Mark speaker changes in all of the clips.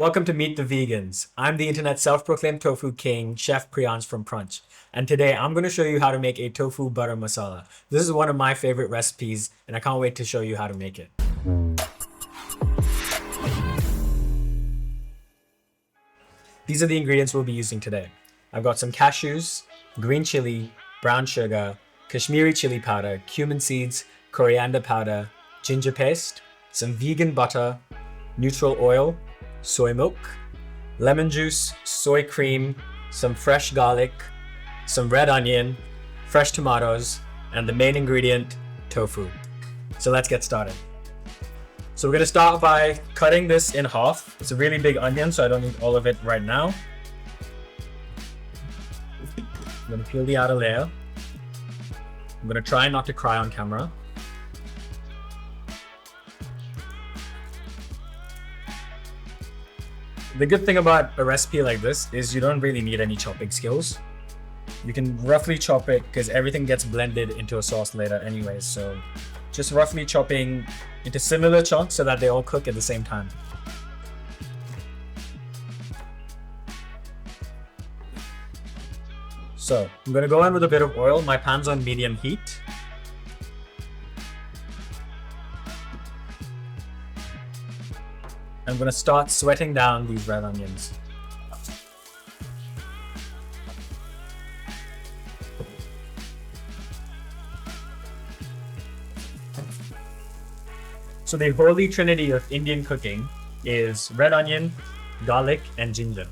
Speaker 1: Welcome to Meet the Vegans. I'm the internet self-proclaimed Tofu King, Chef Priyansh from Prunch. And today I'm going to show you how to make a Tofu Butter Masala. This is one of my favorite recipes and I can't wait to show you how to make it. These are the ingredients we'll be using today. I've got some cashews, green chili, brown sugar, Kashmiri chili powder, cumin seeds, coriander powder, ginger paste, some vegan butter, neutral oil, soy milk, lemon juice, soy cream, some fresh garlic, some red onion, fresh tomatoes, and the main ingredient, tofu. So let's get started. So we're going to start by cutting this in half. It's a really big onion, so I don't need all of it right now. I'm going to peel the outer layer. I'm going to try not to cry on camera. The good thing about a recipe like this is you don't really need any chopping skills. You can roughly chop it because everything gets blended into a sauce later anyways. So just roughly chopping into similar chunks so that they all cook at the same time. So I'm going to go in with a bit of oil. My pan's on medium heat. I'm going to start sweating down these red onions. So the holy trinity of Indian cooking is red onion, garlic, and ginger.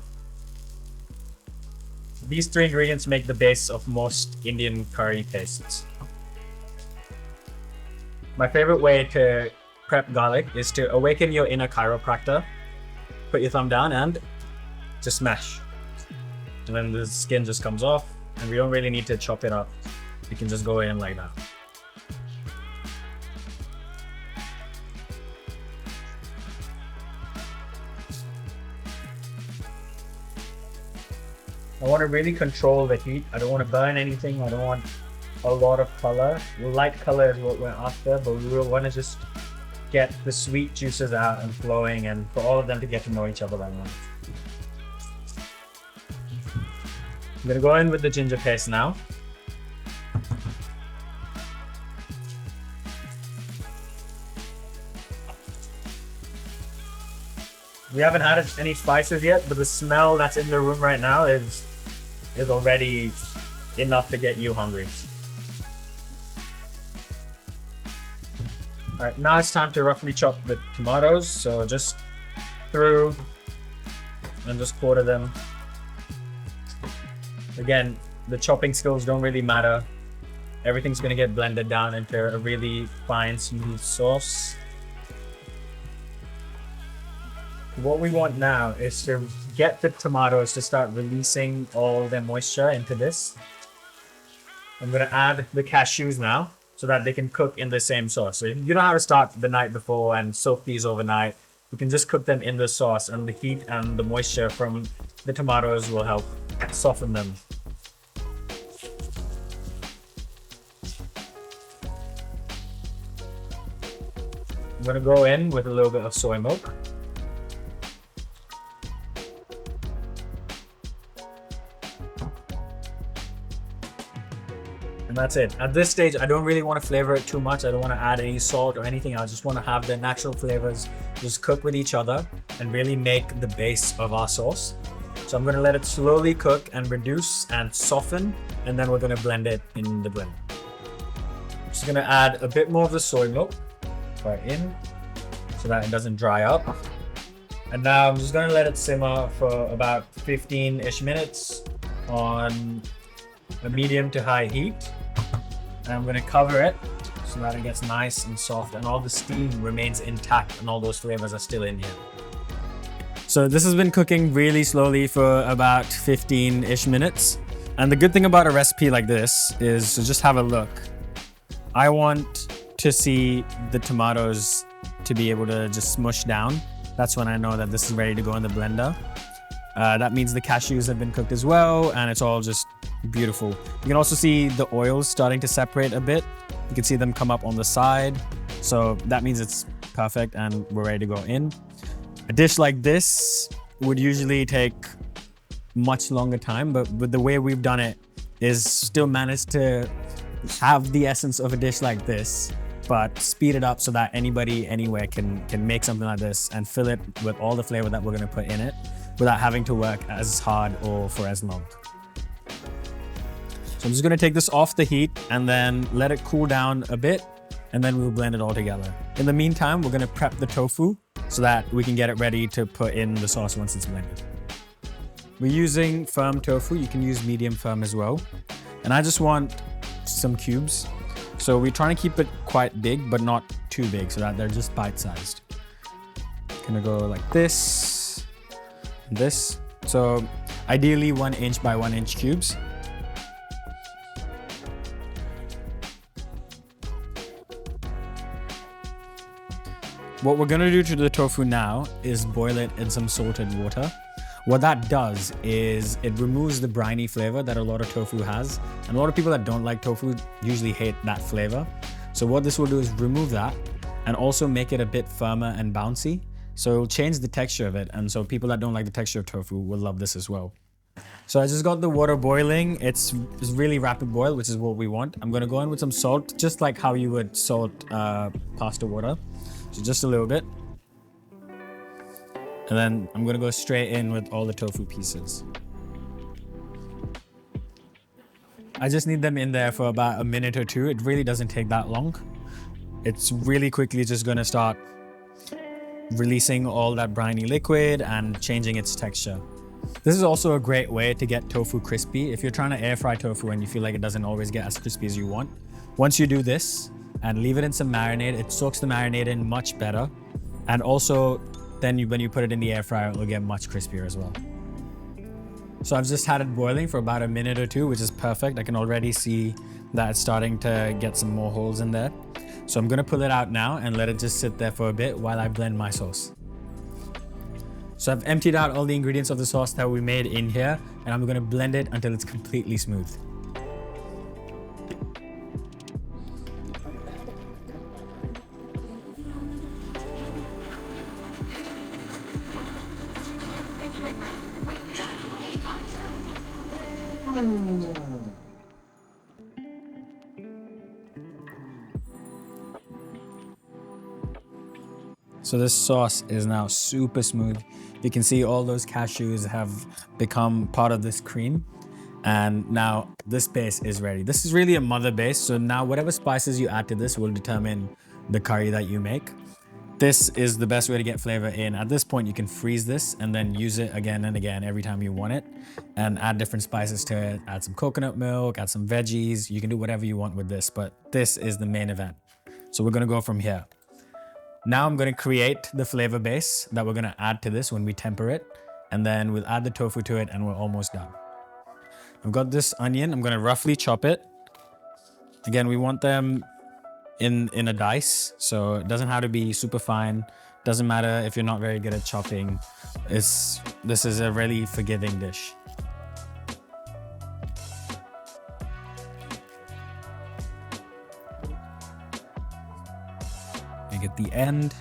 Speaker 1: These three ingredients make the base of most Indian curry pastes. My favorite way to prep garlic is to awaken your inner chiropractor. Put your thumb down and just smash. And then the skin just comes off and we don't really need to chop it up. We can just go in like that. I want to really control the heat. I don't want to burn anything. I don't want a lot of color. Light color is what we're after, but we want to just get the sweet juices out and flowing and for all of them to get to know each other by now. I'm going to go in with the ginger paste now. We haven't added any spices yet, but the smell that's in the room right now is already enough to get you hungry. All right, now it's time to roughly chop the tomatoes. So just through and just quarter them. Again, the chopping skills don't really matter. Everything's gonna get blended down into a really fine, smooth sauce. What we want now is to get the tomatoes to start releasing all their moisture into this. I'm gonna add the cashews now, so that they can cook in the same sauce. So you don't have to start the night before and soak these overnight. You can just cook them in the sauce, and the heat and the moisture from the tomatoes will help soften them. I'm gonna go in with a little bit of soy milk. And that's it. At this stage, I don't really want to flavor it too much. I don't want to add any salt or anything. I just want to have the natural flavors just cook with each other and really make the base of our sauce. So I'm going to let it slowly cook and reduce and soften, and then we're going to blend it in the blender. I'm just going to add a bit more of the soy milk right in so that it doesn't dry up. And now I'm just going to let it simmer for about 15-ish minutes on a medium to high heat. And I'm going to cover it so that it gets nice and soft and all the steam remains intact and all those flavors are still in here. So this has been cooking really slowly for about 15-ish minutes. And the good thing about a recipe like this is to just have a look. I want to see the tomatoes to be able to just smush down. That's when I know that this is ready to go in the blender. That means the cashews have been cooked as well, and it's all just beautiful. You can also see the oils starting to separate a bit. You can see them come up on the side. So that means it's perfect and we're ready to go in. A dish like this would usually take much longer time, but with the way we've done it is still managed to have the essence of a dish like this, but speed it up so that anybody anywhere can make something like this and fill it with all the flavor that we're going to put in it without having to work as hard or for as long. So I'm just going to take this off the heat and then let it cool down a bit, and then we'll blend it all together. In the meantime, we're going to prep the tofu so that we can get it ready to put in the sauce once it's blended. We're using firm tofu. You can use medium firm as well. And I just want some cubes. So we're trying to keep it quite big, but not too big so that they're just bite-sized. Gonna go like this, and this. So ideally 1 inch by 1 inch cubes. What we're gonna do to the tofu now is boil it in some salted water. What that does is it removes the briny flavor that a lot of tofu has. And a lot of people that don't like tofu usually hate that flavor. So what this will do is remove that and also make it a bit firmer and bouncy. So it'll change the texture of it. And so people that don't like the texture of tofu will love this as well. So I just got the water boiling. It's really rapid boil, which is what we want. I'm gonna go in with some salt, just like how you would salt pasta water. So just a little bit. And then I'm gonna go straight in with all the tofu pieces. I just need them in there for about a minute or two. It really doesn't take that long. It's really quickly just gonna start releasing all that briny liquid and changing its texture. This is also a great way to get tofu crispy. If you're trying to air fry tofu and you feel like it doesn't always get as crispy as you want, once you do this and leave it in some marinade, it soaks the marinade in much better. And also, then when you put it in the air fryer, it'll get much crispier as well. So I've just had it boiling for about a minute or two, which is perfect. I can already see that it's starting to get some more holes in there. So I'm gonna pull it out now and let it just sit there for a bit while I blend my sauce. So I've emptied out all the ingredients of the sauce that we made in here, and I'm gonna blend it until it's completely smooth. So this sauce is now super smooth. You can see all those cashews have become part of this cream. And now this base is ready. This is really a mother base. So now whatever spices you add to this will determine the curry that you make. This is the best way to get flavor in. At this point, you can freeze this and then use it again and again every time you want it, and add different spices to it. Add some coconut milk, add some veggies. You can do whatever you want with this, but this is the main event. So we're gonna go from here. Now I'm gonna create the flavor base that we're gonna add to this when we temper it, and then we'll add the tofu to it and we're almost done. I've got this onion, I'm gonna roughly chop it. Again, we want them in a dice, so it doesn't have to be super fine. Doesn't matter if you're not very good at chopping. This is a really forgiving dish. You get the end,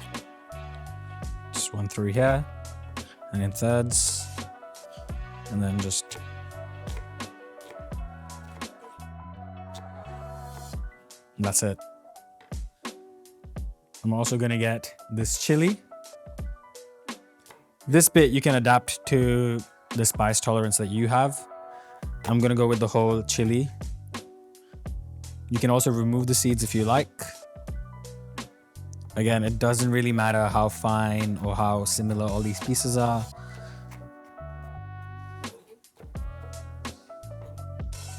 Speaker 1: just one through here, and in thirds, and then just that's it. I'm also gonna get this chili. This bit you can adapt to the spice tolerance that you have. I'm gonna go with the whole chili. You can also remove the seeds if you like. Again, it doesn't really matter how fine or how similar all these pieces are.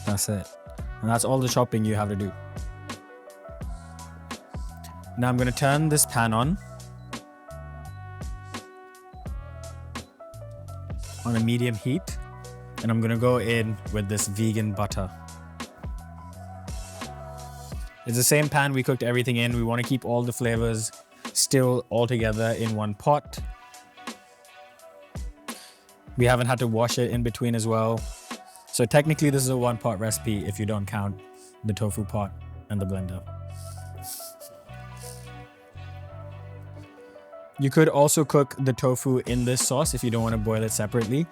Speaker 1: That's it. And that's all the chopping you have to do. Now I'm going to turn this pan on a medium heat, and I'm going to go in with this vegan butter. It's the same pan we cooked everything in. We want to keep all the flavors still all together in one pot. We haven't had to wash it in between as well. So technically this is a one-pot recipe if you don't count the tofu pot and the blender. You could also cook the tofu in this sauce if you don't want to boil it separately.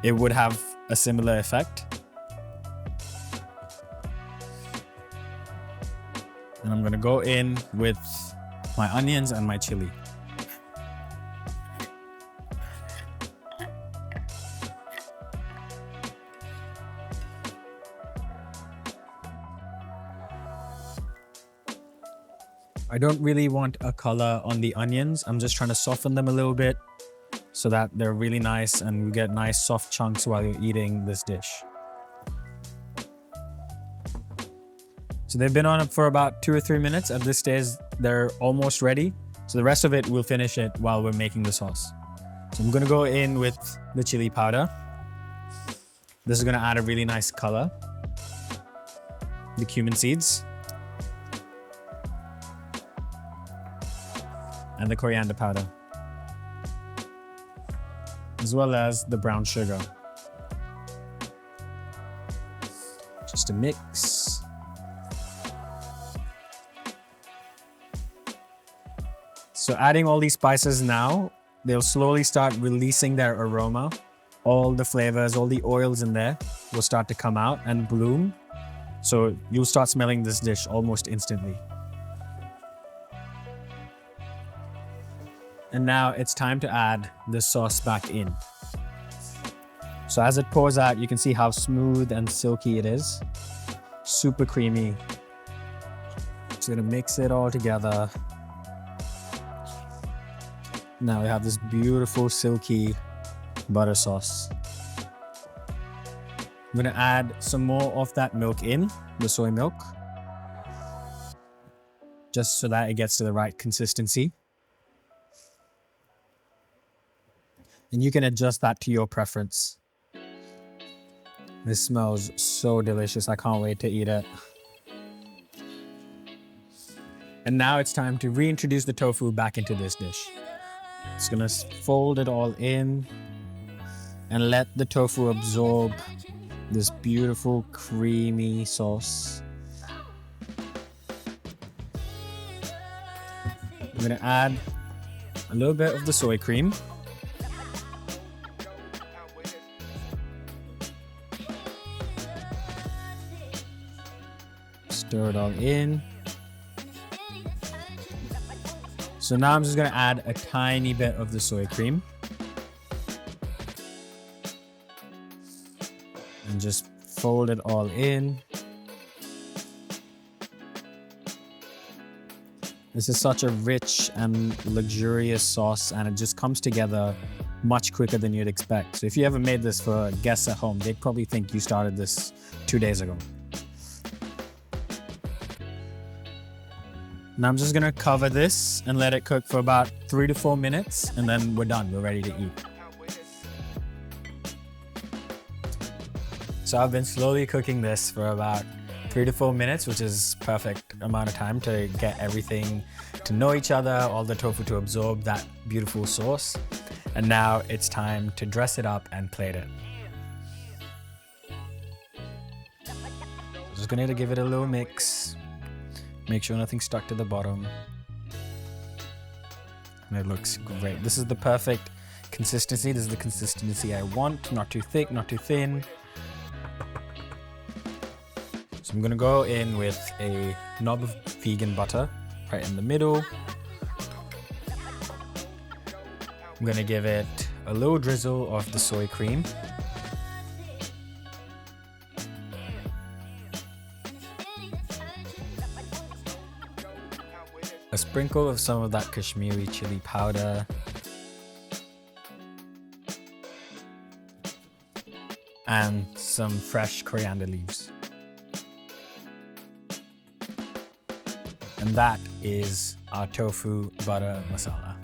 Speaker 1: It would have a similar effect. And I'm gonna go in with my onions and my chili. I don't really want a color on the onions. I'm just trying to soften them a little bit so that they're really nice and you get nice soft chunks while you're eating this dish. So they've been on it for about 2 or 3 minutes. At this stage, they're almost ready. So the rest of it, we'll finish it while we're making the sauce. So I'm gonna go in with the chili powder. This is gonna add a really nice color. The cumin seeds. And the coriander powder. As well as the brown sugar. Just a mix. So adding all these spices now, they'll slowly start releasing their aroma. All the flavors, all the oils in there will start to come out and bloom. So you'll start smelling this dish almost instantly. And now it's time to add the sauce back in. So as it pours out, you can see how smooth and silky it is. Super creamy. Just gonna mix it all together. Now we have this beautiful silky butter sauce. I'm gonna add some more of that milk in, the soy milk. Just so that it gets to the right consistency. And you can adjust that to your preference. This smells so delicious. I can't wait to eat it. And now it's time to reintroduce the tofu back into this dish. Just gonna fold it all in and let the tofu absorb this beautiful creamy sauce. I'm gonna add a little bit of the soy cream. Stir it all in. So now I'm just gonna add a tiny bit of the soy cream. And just fold it all in. This is such a rich and luxurious sauce, and it just comes together much quicker than you'd expect. So if you ever made this for guests at home, they'd probably think you started this 2 days ago. Now I'm just gonna cover this and let it cook for about 3 to 4 minutes, and then we're done, we're ready to eat. So I've been slowly cooking this for about 3 to 4 minutes, which is perfect amount of time to get everything to know each other, all the tofu to absorb that beautiful sauce. And now it's time to dress it up and plate it. Just gonna give it a little mix. Make sure nothing's stuck to the bottom. And it looks great. This is the perfect consistency. This is the consistency I want. Not too thick, not too thin. So I'm gonna go in with a knob of vegan butter right in the middle. I'm gonna give it a little drizzle of the soy cream. A sprinkle of some of that Kashmiri chili powder. And some fresh coriander leaves. And that is our tofu butter masala.